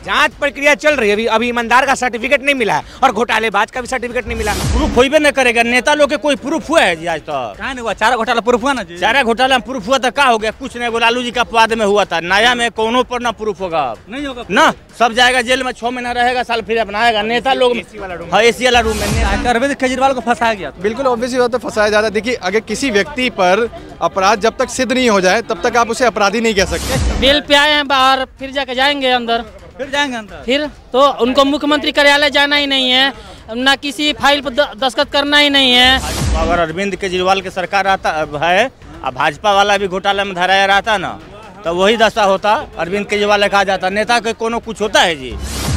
जांच प्रक्रिया चल रही है, अभी ईमानदार का सर्टिफिकेट नहीं मिला है और घोटालेबाज का भी सर्टिफिकेट नहीं मिला। प्रूफ होइबे नहीं करेगा। नेता लोग के कोई प्रूफ हुआ है जी आज तक? कहाँ नहीं हुआ? चारा घोटाला प्रूफ हुआ ना जी? चारा घोटाला में प्रूफ हुआ था, क्या हो गया? कुछ नहीं। वो लालू जी का अपवाद में हुआ था, नया में कोनो पर ना प्रूफ होगा, नहीं होगा ना। सब जाएगा जेल में, 6 महीना रहेगा, साल फिर अपनाएगा। नेता लोग एसी वाला रूम में अरविंद केजरीवाल को फंसाया गया। बिल्कुल ऑब्वियस बात है, फंसाया जा रहा है। देखिए, अगर किसी व्यक्ति पर अपराध जब तक सिद्ध नहीं हो जाए तब तक आप उसे अपराधी नहीं कह सकते। बेल पे आए हैं बाहर, फिर जाके जाएंगे अंदर, फिर जाएंगे अंदर। फिर तो उनको मुख्यमंत्री कार्यालय जाना ही नहीं है, ना किसी फाइल पर दस्तखत करना ही नहीं है। अगर अरविंद केजरीवाल की सरकार आता है, भाजपा वाला भी घोटाला में धराया रहता ना, तो वही दशा होता। अरविंद केजरीवाल कहा जाता, नेता के कोनो कुछ होता है जी।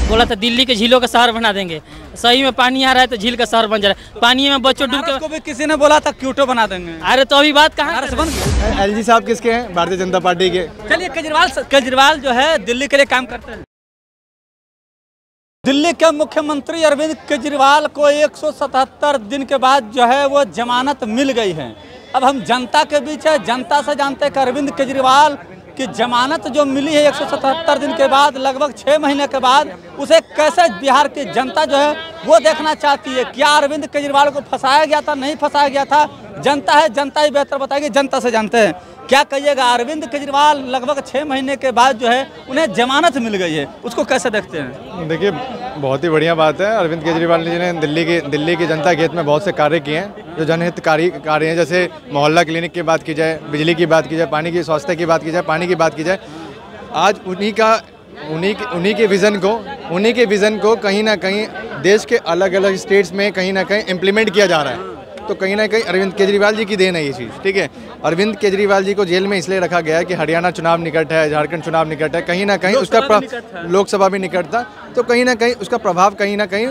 बोला था दिल्ली के झीलों का शहर बना देंगे, सही में पानी आ रहा है तो झील का शहर बन जा रहा है। पानी में बच्चों डूब के, को भी किसी ने बोला था क्यूटो बना देंगे। अरे तो अभी बात कहाँ बन गई? एलजी साहब किसके हैं? भारतीय जनता पार्टी के। चलिए, केजरीवाल जो है दिल्ली के लिए काम करते हैं। दिल्ली के मुख्यमंत्री अरविंद केजरीवाल को 177 दिन के बाद जो है वो जमानत मिल गई है। अब हम जनता के बीच है, जनता से जानते हैं कि अरविंद केजरीवाल की जमानत जो मिली है 177 दिन के बाद, लगभग 6 महीने के बाद, उसे कैसे बिहार की जनता जो है वो देखना चाहती है। क्या अरविंद केजरीवाल को फंसाया गया था, नहीं फंसाया गया था? जनता है, जनता ही बेहतर बताएगी। जनता से जानते हैं, क्या कहिएगा? अरविंद केजरीवाल लगभग 6 महीने के बाद जो है उन्हें जमानत मिल गई है, उसको कैसे देखते हैं? देखिए, बहुत ही बढ़िया बात है। अरविंद केजरीवाल जी ने दिल्ली की जनता के हित में बहुत से कार्य किए हैं जो जनहितकारी कार्य हैं। जैसे मोहल्ला क्लिनिक की बात की जाए, बिजली की बात की जाए, पानी की, स्वास्थ्य की बात की जाए, पानी की बात की जाए, आज उन्हीं के विज़न को कहीं ना कहीं देश के अलग अलग स्टेट्स में कहीं ना कहीं इम्प्लीमेंट किया जा रहा है। तो कहीं ना कहीं अरविंद केजरीवाल जी की देन है ये चीज़, ठीक है। अरविंद केजरीवाल जी को जेल में इसलिए रखा गया है कि हरियाणा चुनाव निकट है, झारखंड चुनाव निकट है, कहीं ना कहीं उसका लोकसभा भी निकट था, तो कहीं ना कहीं उसका प्रभाव कहीं ना कहीं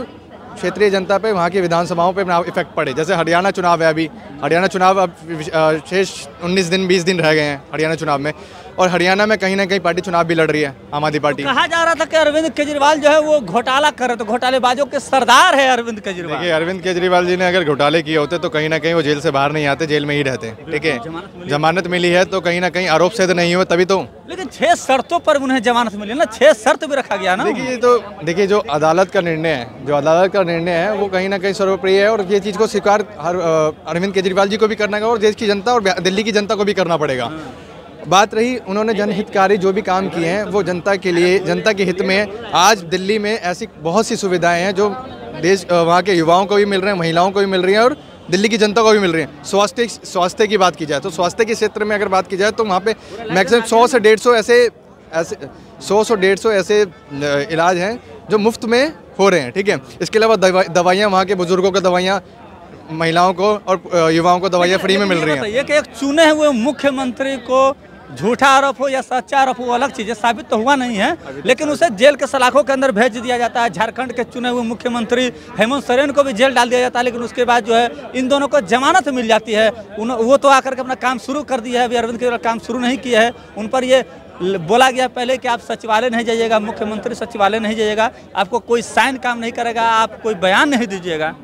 क्षेत्रीय जनता पे, वहाँ की विधानसभाओं पे इफेक्ट पड़े। जैसे हरियाणा चुनाव है, अभी हरियाणा चुनाव अब शेष 20 दिन रह गए हैं हरियाणा चुनाव में, और हरियाणा में कहीं ना कहीं पार्टी चुनाव भी लड़ रही है, आम आदमी पार्टी। कहा जा रहा था कि अरविंद केजरीवाल जो है वो घोटाला कर रहे, तो घोटालेबाजों के सरदार है अरविंद केजरीवाल। देखिए, अरविंद केजरीवाल जी ने अगर घोटाले किए होते तो कहीं ना कहीं वो जेल से बाहर नहीं आते, जेल में ही रहते, ठीक है। जमानत मिली है तो कहीं ना कहीं आरोप सिद्ध नहीं हुए तभी तो। लेकिन 6 शर्तों पर उन्हें जमानत मिली ना, 6 शर्त भी रखा गया ना। देखिए, जो अदालत का निर्णय है वो कहीं ना कहीं सर्वप्रिय है, और ये चीज़ को स्वीकार अरविंद केजरीवाल जी को भी करना होगा और देश की जनता और दिल्ली की जनता को भी करना पड़ेगा। बात रही, उन्होंने जनहितकारी जो भी काम किए हैं वो जनता के लिए, जनता के हित में। आज दिल्ली में ऐसी बहुत सी सुविधाएं हैं जो वहाँ के युवाओं को भी मिल रहे हैं, महिलाओं को भी मिल रही हैं और दिल्ली की जनता को भी मिल रही हैं। स्वास्थ्य की बात की जाए तो स्वास्थ्य के क्षेत्र में अगर बात की जाए तो वहाँ पे मैक्सिमम 100 से 150 ऐसे इलाज हैं जो मुफ्त में हो रहे हैं, ठीक है। इसके अलावा दवाइयाँ, वहाँ के बुजुर्गों को दवाइयाँ, महिलाओं को और युवाओं को दवाइयाँ फ्री में मिल रही हैं। ये कि एक चुने हुए मुख्यमंत्री को झूठा आरोप हो या सच्चा आरोप हो, अलग चीज़ है, साबित तो हुआ नहीं है, लेकिन उसे जेल के सलाखों के अंदर भेज दिया जाता है। झारखंड के चुने हुए मुख्यमंत्री हेमंत सोरेन को भी जेल डाल दिया जाता है, लेकिन उसके बाद जो है इन दोनों को जमानत मिल जाती है। वो तो आकर के अपना काम शुरू कर दिया है, अभी अरविंद केजरीवाल काम शुरू नहीं किया है। उन पर ये बोला गया पहले कि आप सचिवालय नहीं जाइएगा, मुख्यमंत्री सचिवालय नहीं जाइएगा, आपको कोई साइन काम नहीं करेगा, आप कोई बयान नहीं दीजिएगा।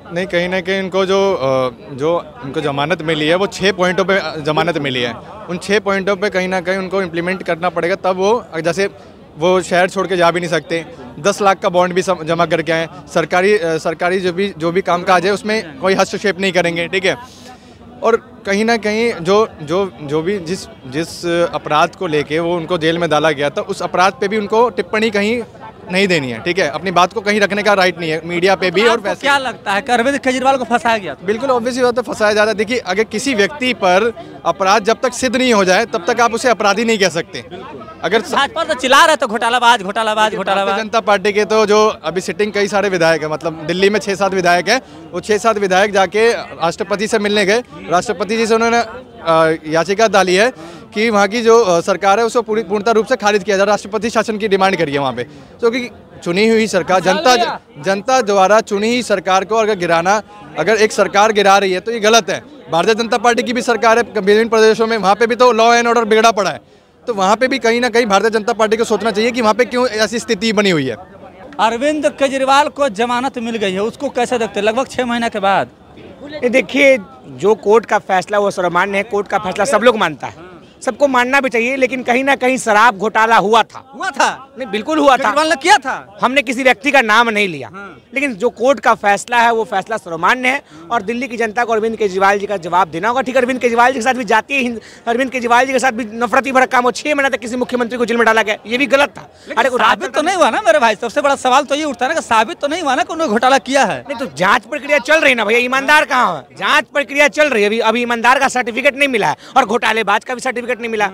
नहीं, कहीं ना कहीं इनको इनको जमानत मिली है वो 6 पॉइंटों पे जमानत मिली है। उन 6 पॉइंटों पे कहीं ना कहीं उनको इम्प्लीमेंट करना पड़ेगा, तब वो, जैसे वो शहर छोड़ के जा भी नहीं सकते, 10 लाख का बॉन्ड भी जमा करके आए, सरकारी जो भी कामकाज है उसमें कोई हस्तक्षेप नहीं करेंगे, ठीक है। और कहीं ना कहीं जो भी जिस अपराध को लेके वो उनको जेल में डाला गया था, उस अपराध पे भी उनको टिप्पणी कहीं नहीं देनी है, ठीक है। अपनी बात को कहीं रखने का राइट नहीं है मीडिया पे भी। और वैसे क्या लगता है कि अरविंद केजरीवाल को फंसाया गया? बिल्कुल ऑब्वियस बात है, फंसाया जा रहा है। देखिए, अगर किसी व्यक्ति पर अपराध जब तक सिद्ध नहीं हो जाए तब तक आप उसे अपराधी नहीं कह सकते। अगर भाजपा तो चिल्ला रहे तो घोटालाबाज। भारतीय जनता पार्टी के तो जो अभी सिटिंग कई सारे विधायक है, मतलब दिल्ली में 6-7 विधायक है, वो 6-7 विधायक जाके राष्ट्रपति से मिलने गए। राष्ट्रपति जी से उन्होंने याचिका डाली है कि वहाँ की जो सरकार है उसको पूर्णतः रूप से खारिज किया जाए, राष्ट्रपति शासन की डिमांड करी है वहाँ पे। क्योंकि चुनी हुई सरकार, जनता द्वारा चुनी हुई सरकार को अगर एक सरकार गिरा रही है तो ये गलत है। भारतीय जनता पार्टी की भी सरकार है विभिन्न प्रदेशों में, वहाँ पे भी तो लॉ एंड ऑर्डर बिगड़ा पड़ा है, तो वहाँ पे भी कहीं ना कहीं भारतीय जनता पार्टी को सोचना चाहिए कि वहाँ पे क्यों ऐसी स्थिति बनी हुई है। अरविंद केजरीवाल को जमानत मिल गई है, उसको कैसे देखते हैं लगभग 6 महीने के बाद? देखिए, जो कोर्ट का फैसला वो सर्वमान्य है, कोर्ट का फैसला सब लोग मानता है, सबको मानना भी चाहिए, लेकिन कहीं ना कहीं शराब घोटाला हुआ था। नहीं, बिल्कुल हुआ था। केजरीवाल ने किया था। हमने किसी व्यक्ति का नाम नहीं लिया, लेकिन जो कोर्ट का फैसला है वो फैसला सर्वमान्य है और दिल्ली की जनता को अरविंद केजरीवाल जी का जवाब देना होगा। ठीक, अरविंद केजरीवाल जी के साथ भी जातीय, अरविंद केजरीवाल जी के साथ भी नफरती भरा काम हो। 6 महीने तक किसी मुख्यमंत्री को जेल में डाला गया, ये भी गलत था। अरे साबित तो नहीं हुआ ना मेरे भाई, सबसे बड़ा सवाल तो ये उठता है ना, साबित तो नहीं हुआ ना कि उन्होंने घोटाला किया है। नहीं, तो जांच प्रक्रिया चल रही ना भैया, ईमानदार कहाँ है? जांच प्रक्रिया चल रही है, अभी ईमानदार का सर्टिफिकेट नहीं मिला है और घोटालेबाज का भी सर्टिफिकेट नहीं मिला।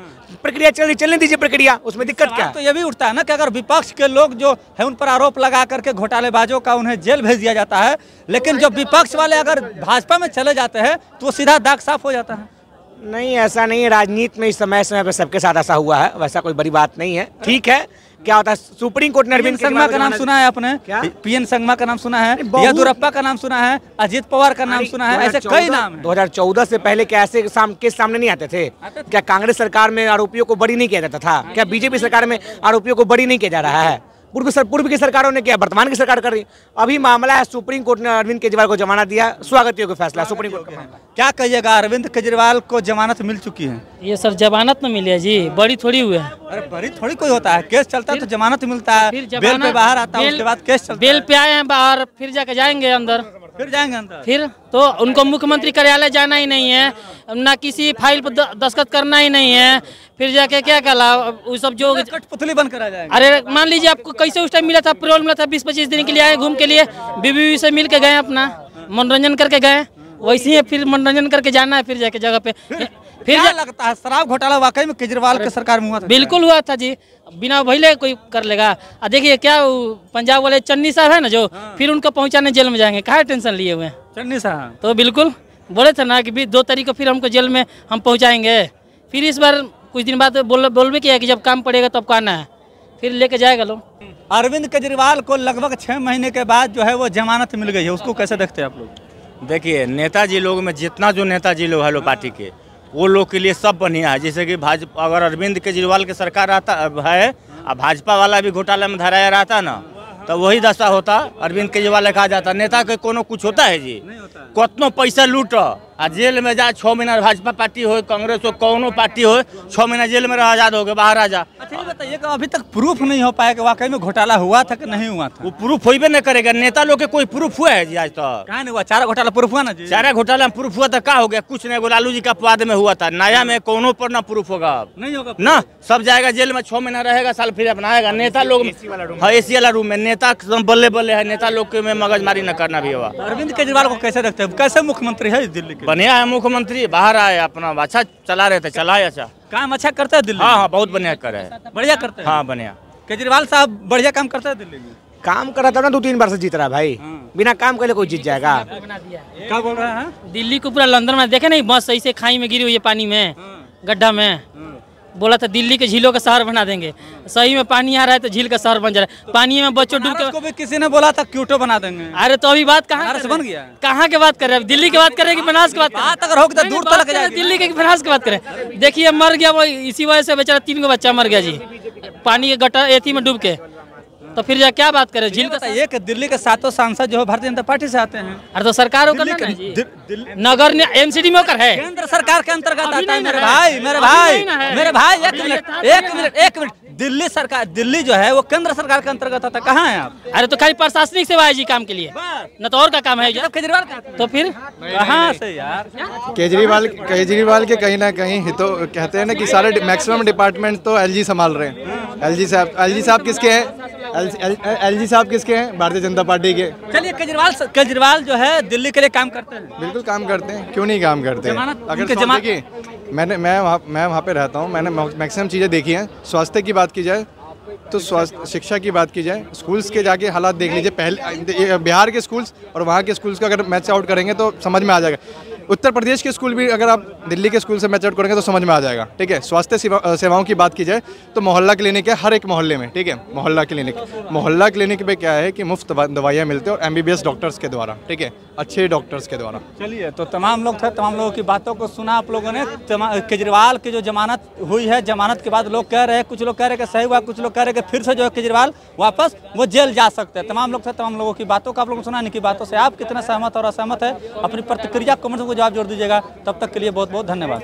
प्रक्रिया चल रही, चलने दीजिए प्रक्रिया, उसमें दिक्कत क्या है? तो ये भी उठता है ना कि अगर विपक्ष के लोग जो है उन पर आरोप लगा करके घोटालेबाजों का उन्हें जेल भेज दिया जाता है, लेकिन जो विपक्ष वाले अगर भाजपा में चले जाते हैं तो वो सीधा दाग साफ हो जाता है। नहीं, ऐसा नहीं है। राजनीति में इस समय पे सबके साथ ऐसा हुआ है, वैसा कोई बड़ी बात नहीं है। ठीक है, क्या होता है, सुप्रीम कोर्ट ने अरविंद संगमा का नाम सुना है आपने? पीएन संगमा का नाम सुना है, येदियुरप्पा का नाम सुना है, अजित पवार का नाम सुना है, ऐसे कई नाम हैं। 2014 से पहले क्या ऐसे केस सामने नहीं आते थे? क्या कांग्रेस सरकार में आरोपियों को बरी नहीं किया जाता था? क्या बीजेपी सरकार में आरोपियों को बरी नहीं किया जा रहा है? पूर्व की सरकारों ने किया, वर्तमान की सरकार कर रही। अभी मामला है, सुप्रीम कोर्ट ने अरविंद केजरीवाल को जमानत दिया, स्वागत योग्य फैसला सुप्रीम कोर्ट का। क्या कहिएगा, अरविंद केजरीवाल को जमानत मिल चुकी है? ये सर जमानत न मिली है जी, बड़ी थोड़ी हुई है। अरे बड़ी थोड़ी कोई होता है, केस चलता है तो जमानत मिलता है, बेल पे बाहर आता है, उसके बाद केस चलता है। बेल पे आए हैं बाहर, फिर जाके जाएंगे अंदर, फिर जाएंगे अंदर। फिर तो उनको मुख्यमंत्री कार्यालय जाना ही नहीं है, ना किसी फाइल पर दस्तखत करना ही नहीं है, फिर जाके क्या कला वो सब जो कठपुतली बन कर आ जाएंगे। अरे मान लीजिए आपको कैसे उस टाइम मिला था, पेरोल मिला था, 20-25 दिन के लिए आए घूम के लिए, बीबी से मिल के गए, अपना मनोरंजन करके गए, वैसे ही फिर मनोरंजन करके जाना है, फिर जाके जगह पे फिर लगता है शराब घोटाला वाकई में केजरीवाल के सरकार में हुआ था? बिल्कुल हुआ था जी, बिना भइले कोई कर लेगा। देखिए क्या पंजाब वाले चन्नी साहब है ना जो, फिर उनको पहुंचाने जेल में जाएंगे, कहाँ टेंशन लिए हुए हैं चन्नी साहब? तो बिल्कुल बोले थे ना कि 2 तारीख को फिर हमको जेल में हम पहुंचाएंगे। फिर इस बार कुछ दिन बाद बोल भी किया कि जब काम पड़ेगा तब आना है, फिर लेके जाएगा लोग। अरविंद केजरीवाल को लगभग 6 महीने के बाद जो है वो जमानत मिल गई है, उसको कैसे देखते हैं आप लोग? देखिए, नेताजी लोग में जितना जो नेताजी लोग है लो पार्टी के, वो लोग के लिए सब बढ़िया है। जैसे कि भाजपा, अगर अरविंद केजरीवाल की सरकार आता है और भाजपा वाला भी घोटाला में धराया रहता ना, तो वही दशा होता। अरविंद केजरीवाल कहा जाता नेता के कोनो कुछ होता है जी? कितनो पैसा लूट आ जेल में जा, 6 महीना भाजपा पार्टी हो, कांग्रेस हो, कौनो पार्टी हो, 6 महीना जेल में रह, आजाद हो गए, बाहर आ जा। अच्छा ये बताइए कि अभी तक प्रूफ नहीं हो पाया कि वाकई में घोटाला हुआ था कि नहीं हुआ था? वो प्रूफ होइबे नहीं करेगा। नेता लोग के कोई प्रूफ हुआ है जी आज तक? कहाँ नहीं हुआ? 4 घोटाला प्रूफ हुआ ना जी? 4 घोटाला में प्रूफ हुआ था, क्या हो गया? कुछ नहीं। लालू जी का अपवाद में हुआ था, नया में कोनो पर ना प्रूफ होगा, नहीं होगा ना। सब जाएगा जेल में, 6 महीना रहेगा, साल फिर अपना आएगा। नेता लोग हाँ एसी वाला रूम में, नेता बल्ले बल्ले है, नेता लोग के में मगजमारी न करना भी हुआ। अरविंद केजरीवाल को कैसे देखते हैं, कैसे मुख्यमंत्री है दिल्ली के? बढ़िया है मुख्यमंत्री, बाहर आए अपना अच्छा चला रहे थे, चलाए अच्छा काम अच्छा करते हैं दिल्ली? हाँ, बहुत बढ़िया कर रहे हैं, बढ़िया करते हैं। हाँ बढ़िया। केजरीवाल साहब बढ़िया काम करते हैं दिल्ली में? काम कर रहा था ना, 2-3 बार से जीत रहा है भाई। बिना काम करे कोई जीत जाएगा? क्या बोल रहे हैं? दिल्ली को पूरा लंदन में देखे नहीं, बस ऐसे खाई में गिरी हुई है, पानी में, गड्ढा में। बोला था दिल्ली के झीलों का शहर बना देंगे, सही में पानी आ रहा है तो झील का शहर बन जा रहा है। पानी में बच्चों डूब के, को भी किसी ने बोला था क्यूटो बना देंगे। अरे तो अभी बात कहाँ बनारस बन गया? कहाँ के बात कर रहे हैं? दिल्ली की बात कर रहे हैं कि बनारस की बात कर रहे हैं? बात अगर होगी तो दूर तक जाएगी। दिल्ली के बनारस की बात करें। देखिए मर गया वो, इसी वजह से बेचारा 3 बच्चा मर गया जी, पानी के गटर एथी में डूब के। तो फिर जा क्या बात करें? झील का ये कि दिल्ली के 7 सांसद जो है भारतीय जनता पार्टी से आते हैं। अरे तो सरकार होकर नगर एमसीडी में होकर है, केंद्र सरकार के अंतर्गत आता है। मेरे भाई एक मिनट, दिल्ली सरकार, दिल्ली जो है वो केंद्र सरकार के अंतर्गत आता है। कहाँ है आप? अरे तो खाली प्रशासनिक सेवा है जी काम के लिए, न तो और का काम है केजरीवाल का। तो फिर कहाँ से यार? केजरीवाल के कहीं ना कहीं तो कहते हैं ना कि सारे मैक्सिमम डिपार्टमेंट तो एलजी संभाल रहे हैं। एलजी साहब किसके हैं? एलजी साहब किसके हैं? भारतीय जनता पार्टी के। चलिए केजरीवाल जो है दिल्ली के लिए काम करते हैं। बिल्कुल काम करते हैं, क्यों नहीं काम करते? अगर देखिए, मैं वहाँ पे रहता हूँ, मैंने मैक्सिमम चीज़ें देखी हैं। स्वास्थ्य की बात की जाए तो स्वास्थ्य, शिक्षा की बात की जाए, स्कूल्स के जाके हालात देख लीजिए। पहले बिहार के स्कूल्स और वहाँ के स्कूल्स का अगर मैच आउट करेंगे तो समझ में आ जाएगा। उत्तर प्रदेश के स्कूल भी अगर आप दिल्ली के स्कूल से मैच आउट करेंगे तो समझ में आ जाएगा। ठीक है, स्वास्थ्य सेवाओं की बात की जाए तो मोहल्ला क्लिनिक है हर एक मोहल्ले में। ठीक है, मोहल्ला क्लिनिक पे क्या है कि मुफ्त दवाइयाँ मिलती है और MBBS डॉक्टर्स के द्वारा। ठीक है, अच्छे डॉक्टर्स के द्वारा। चलिए, तो तमाम लोग थे, तमाम लोगों की बातों को सुना आप लोगों ने। केजरीवाल की जो जमानत हुई है, जमानत के बाद लोग कह रहे हैं, कुछ लोग कह रहे हैं कि सही हुआ, कुछ लोग कह रहे हैं कि फिर से जो है केजरीवाल वापस वो जेल जा सकते हैं। तमाम लोग थे, तमाम लोगों की बातों को आप लोगों ने सुना। इनकी बातों से आप कितना सहमत और असहमत है, अपनी प्रतिक्रिया कमेंट में जवाब जोड़ दीजिएगा। तब तक के लिए बहुत बहुत धन्यवाद।